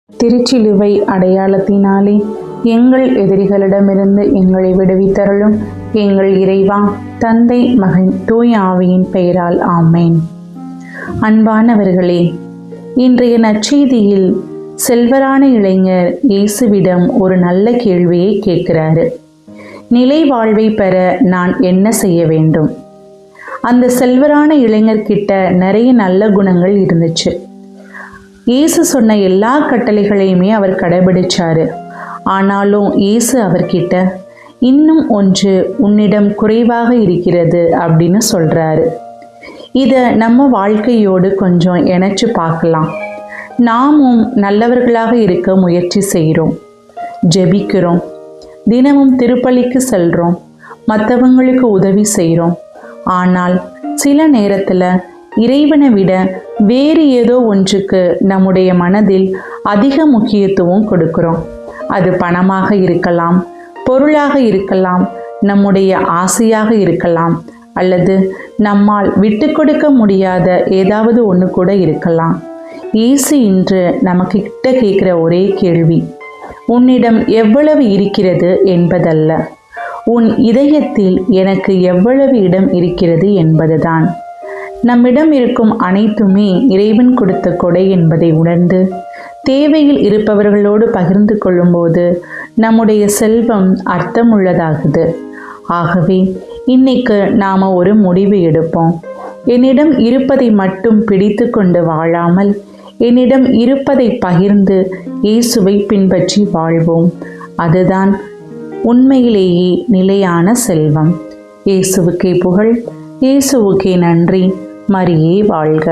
திருச்சிலுவை அடையாளத்தினாலே எங்கள் எதிரிகளிடமிருந்து எங்களை விடுவித்தருளும். எங்கள் இறைவா, தந்தை, மகன், தூய ஆவியின் பெயரால் ஆமேன். அன்பானவர்களே, இன்றைய நற்செய்தியில் செல்வரான இளைஞர் இயேசுவிடம் ஒரு நல்ல கேள்வியை கேட்கிறாரு. நிலை வாழ்வை பெற நான் என்ன செய்ய வேண்டும்? அந்த செல்வரான இளைஞர்கிட்ட நிறைய நல்ல குணங்கள் இருந்துச்சு. இயேசு சொன்ன எல்லா கட்டளைகளையுமே அவர் கடைபிடிச்சாரு. ஆனாலும் இயேசு அவர்கிட்ட இன்னும் ஒன்று உன்னிடம் குறைவாக இருக்கிறது அப்படின்னு சொல்றாரு. இதை நம்ம வாழ்க்கையோடு கொஞ்சம் இணைச்சு பார்க்கலாம். நாமும் நல்லவர்களாக இருக்க முயற்சி செய்கிறோம், ஜெபிக்கிறோம், தினமும் திருப்பலிக்கு செல்றோம், மற்றவங்களுக்கு உதவி செய்கிறோம். ஆனால் சில நேரத்தில் இறைவனை விட வேறு ஏதோ ஒன்றுக்கு நம்முடைய மனதில் அதிக முக்கியத்துவம் கொடுக்கிறோம். அது பணமாக இருக்கலாம், பொருளாக இருக்கலாம், நம்முடைய ஆசையாக இருக்கலாம், அல்லது நம்மால் விட்டு கொடுக்க முடியாத ஏதாவது ஒன்று கூட இருக்கலாம். இயேசு இன்று நமக்கு கிட்ட கேட்குற ஒரே கேள்வி, உன்னிடம் எவ்வளவு இருக்கிறது என்பதல்ல, உன் இதயத்தில் எனக்கு எவ்வளவு இடம் இருக்கிறது என்பதுதான். நம்மிடம் இருக்கும் அனைத்துமே இறைவன் கொடுத்த கொடை என்பதை உணர்ந்து தேவையில் இருப்பவர்களோடு பகிர்ந்து கொள்ளும்போது நம்முடைய செல்வம் அர்த்தமுள்ளதாகுது. ஆகவே இன்னைக்கு நாம் ஒரு முடிவு எடுப்போம். என்னிடம் இருப்பதை மட்டும் பிடித்து கொண்டு வாழாமல் என்னிடம் இருப்பதை பகிர்ந்து இயேசுவை பின்பற்றி வாழ்வோம். அதுதான் உண்மையிலேயே நிலையான செல்வம். இயேசுவுக்கே புகழ், இயேசுவுக்கே நன்றி. மரியே வாழ்க.